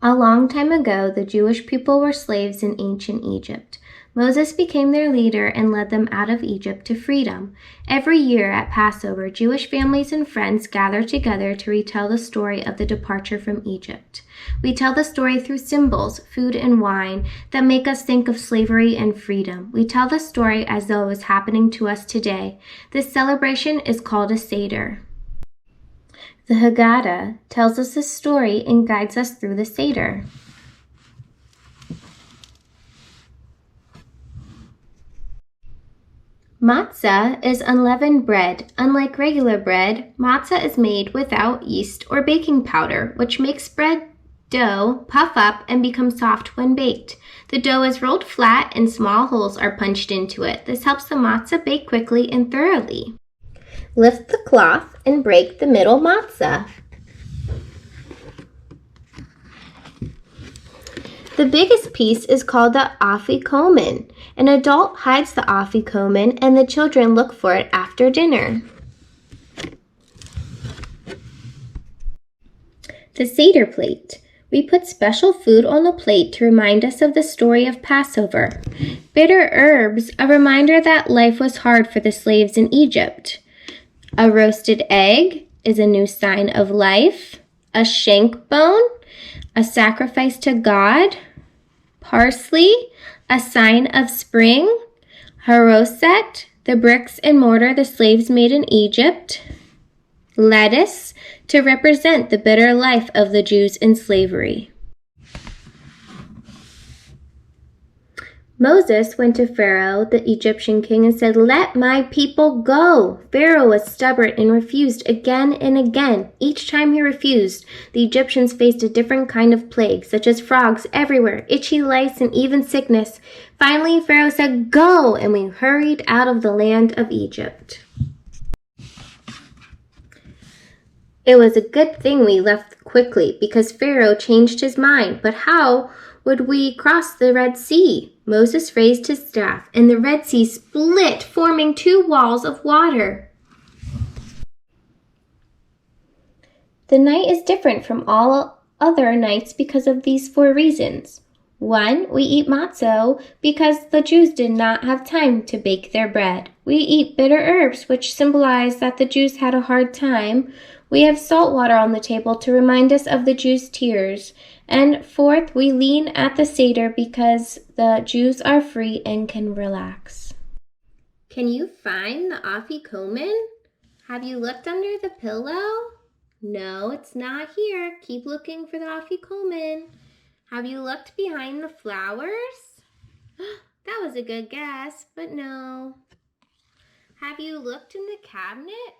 A long time ago, the Jewish people were slaves in ancient Egypt. Moses became their leader and led them out of Egypt to freedom. Every year at Passover, Jewish families and friends gather together to retell the story of the departure from Egypt. We tell the story through symbols, food, and wine that make us think of slavery and freedom. We tell the story as though it was happening to us today. This celebration is called a Seder. The Haggadah tells us a story and guides us through the Seder. Matzah is unleavened bread. Unlike regular bread, matzah is made without yeast or baking powder, which makes bread dough puff up and become soft when baked. The dough is rolled flat and small holes are punched into it. This helps the matzah bake quickly and thoroughly. Lift the cloth and break the middle matzah. The biggest piece is called the afikomen. An adult hides the afikomen and the children look for it after dinner. The Seder plate. We put special food on the plate to remind us of the story of Passover. Bitter herbs, a reminder that life was hard for the slaves in Egypt. A roasted egg is a new sign of life. A shank bone, a sacrifice to God. Parsley, a sign of spring. Haroset, the bricks and mortar the slaves made in Egypt. Lettuce, to represent the bitter life of the Jews in slavery. Moses went to Pharaoh, the Egyptian king, and said, "Let my people go." Pharaoh was stubborn and refused again and again. Each time he refused, the Egyptians faced a different kind of plague, such as frogs everywhere, itchy lice, and even sickness. Finally, Pharaoh said, "Go," and we hurried out of the land of Egypt. It was a good thing we left quickly, because Pharaoh changed his mind. But how would we cross the Red Sea? Moses raised his staff, and the Red Sea split, forming 2 walls of water. The night is different from all other nights because of these 4 reasons. 1, we eat matzah because the Jews did not have time to bake their bread. We eat bitter herbs, which symbolize that the Jews had a hard time. We have salt water on the table to remind us of the Jews' tears. And 4th, we lean at the Seder because the Jews are free and can relax. Can you find the afikomen? Have you looked under the pillow? No, it's not here. Keep looking for the afikomen. Have you looked behind the flowers? That was a good guess, but no. Have you looked in the cabinet?